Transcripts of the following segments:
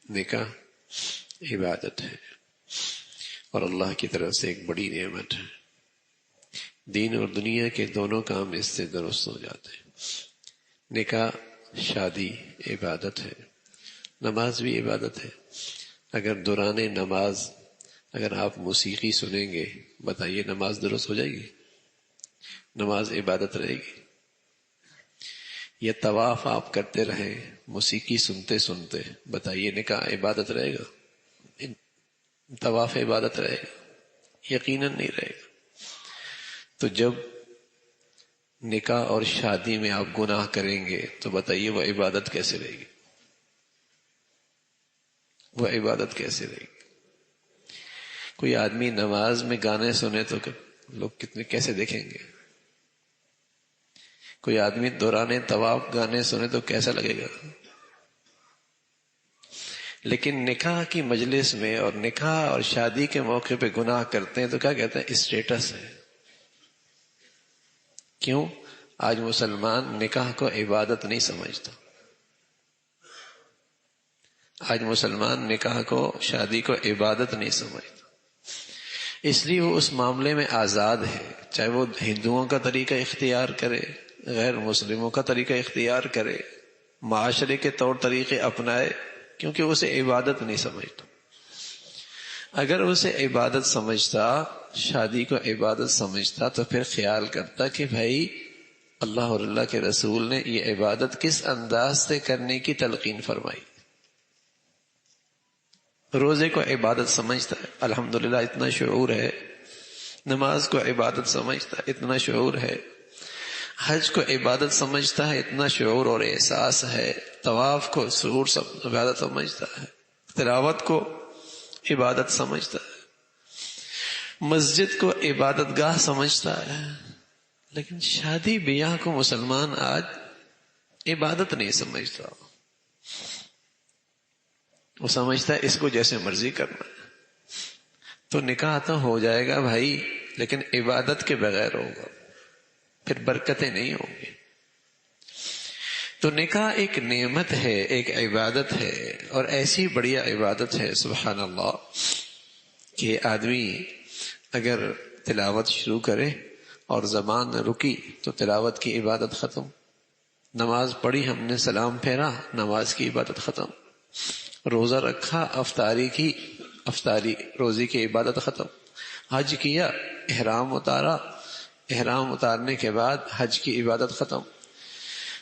نکاح عبادت ہے اور اللہ کی طرف سے ایک بڑی نعمت ہے. دین اور دنیا کے دونوں کام اس سے درست ہو جاتے ہیں. نکاح شادی عبادت ہے، نماز بھی عبادت ہے. اگر دوران نماز اگر آپ موسیقی سنیں گے، بتائیے نماز درست ہو جائے گی؟ نماز عبادت رہے گی؟ یہ طواف آپ کرتے رہیں موسیقی سنتے سنتے، بتائیے نکاح عبادت رہے گا؟ طواف عبادت رہے گا؟ یقیناً نہیں رہے گا. تو جب نکاح اور شادی میں آپ گناہ کریں گے تو بتائیے وہ عبادت کیسے رہے گی؟ وہ عبادت کیسے رہے گی؟ کوئی آدمی نماز میں گانے سنے تو لوگ کیسے دیکھیں گے؟ کوئی آدمی دوران طواف گانے سنے تو کیسا لگے گا؟ لیکن نکاح کی مجلس میں اور نکاح اور شادی کے موقع پہ گناہ کرتے ہیں تو کیا کہتے ہیں؟ اسٹیٹس ہے. کیوں؟ آج مسلمان نکاح کو عبادت نہیں سمجھتا. آج مسلمان نکاح کو، شادی کو عبادت نہیں سمجھتا. اس لیے وہ اس معاملے میں آزاد ہے، چاہے وہ ہندوؤں کا طریقہ اختیار کرے، غیر مسلموں کا طریقہ اختیار کرے، معاشرے کے طور طریقے اپنائے، کیونکہ اسے عبادت نہیں سمجھتا. اگر اسے عبادت سمجھتا، شادی کو عبادت سمجھتا، تو پھر خیال کرتا کہ بھائی اللہ اور اللہ کے رسول نے یہ عبادت کس انداز سے کرنے کی تلقین فرمائی. روزے کو عبادت سمجھتا ہے، الحمدللہ اتنا شعور ہے. نماز کو عبادت سمجھتا ہے، اتنا شعور ہے. حج کو عبادت سمجھتا ہے، اتنا شعور اور احساس ہے. طواف کو شعور عبادت سمجھتا ہے. تلاوت کو عبادت سمجھتا ہے. مسجد کو عبادت گاہ سمجھتا ہے. لیکن شادی بیاہ کو مسلمان آج عبادت نہیں سمجھتا. وہ سمجھتا ہے اس کو جیسے مرضی کرنا ہے. تو نکاح تو ہو جائے گا بھائی، لیکن عبادت کے بغیر ہوگا، پھر برکتیں نہیں ہوں گی. تو نکاح ایک نعمت ہے، ایک عبادت ہے، اور ایسی بڑھیا عبادت ہے سبحان اللہ کہ آدمی اگر تلاوت شروع کرے اور زبان نہ رکی تو تلاوت کی عبادت ختم. نماز پڑھی، ہم نے سلام پھیرا، نماز کی عبادت ختم. روزہ رکھا، افطاری روزی کی عبادت ختم. حج کیا، احرام اتارا، احرام اتارنے کے بعد حج کی عبادت ختم.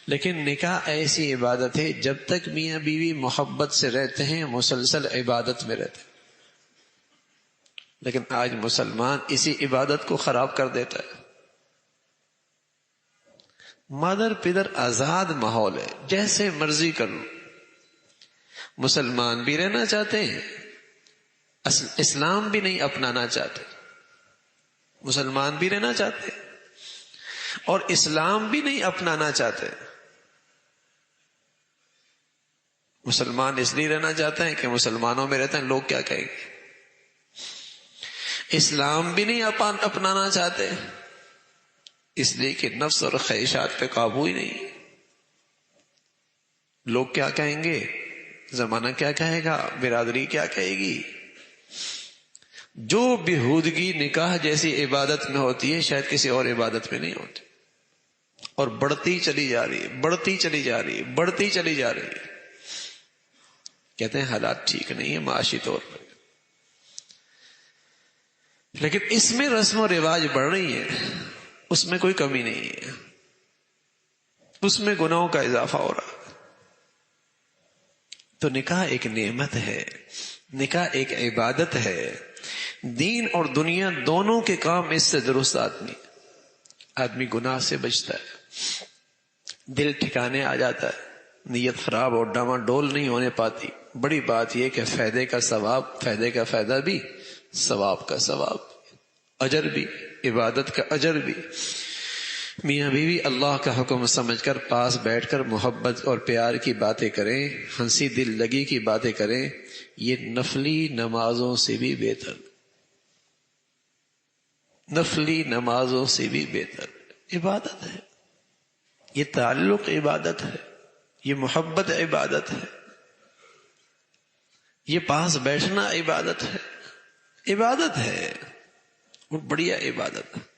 لیکن نکاح ایسی عبادت ہے جب تک میاں بیوی محبت سے رہتے ہیں مسلسل عبادت میں رہتے ہیں. لیکن آج مسلمان اسی عبادت کو خراب کر دیتا ہے. مادر پدر آزاد ماحول ہے، جیسے مرضی کر لو. مسلمان بھی رہنا چاہتے ہیں، اسلام بھی نہیں اپنانا چاہتے. مسلمان بھی رہنا چاہتے ہیں اور اسلام بھی نہیں اپنانا چاہتے. مسلمان اس لیے رہنا چاہتے ہیں کہ مسلمانوں میں رہتے ہیں، لوگ کیا کہیں گے. اسلام بھی نہیں اپنانا چاہتے اس لیے کہ نفس اور خواہشات پہ قابو ہی نہیں. لوگ کیا کہیں گے، زمانہ کیا کہے گا، برادری کیا کہے گی. جو بےہودگی نکاح جیسی عبادت میں ہوتی ہے شاید کسی اور عبادت میں نہیں ہوتی، اور بڑھتی چلی جا رہی ہے، بڑھتی چلی جا رہی ہے، بڑھتی چلی جا رہی ہے. کہتے ہیں حالات ٹھیک نہیں ہے معاشی طور پر، لیکن اس میں رسم و رواج بڑھ رہی ہے، اس میں کوئی کمی نہیں ہے، اس میں گناہوں کا اضافہ ہو رہا ہے. تو نکاح ایک نعمت ہے، نکاح ایک عبادت ہے. دین اور دنیا دونوں کے کام اس سے درست آدمی گناہ سے بچتا ہے، دل ٹھکانے آ جاتا ہے، نیت خراب اور ڈاما ڈول نہیں ہونے پاتی. بڑی بات یہ کہ فائدے کا ثواب، فائدے کا فائدہ بھی، ثواب کا ثواب، اجر بھی، عبادت کا اجر بھی. میاں بیوی اللہ کا حکم سمجھ کر پاس بیٹھ کر محبت اور پیار کی باتیں کریں، ہنسی دل لگی کی باتیں کریں، یہ نفلی نمازوں سے بھی بہتر، نفلی نمازوں سے بھی بہتر عبادت ہے. یہ تعلق عبادت ہے، یہ محبت عبادت ہے. یہ پاس بیٹھنا عبادت ہے، عبادت ہے، اور بڑھیا عبادت ہے۔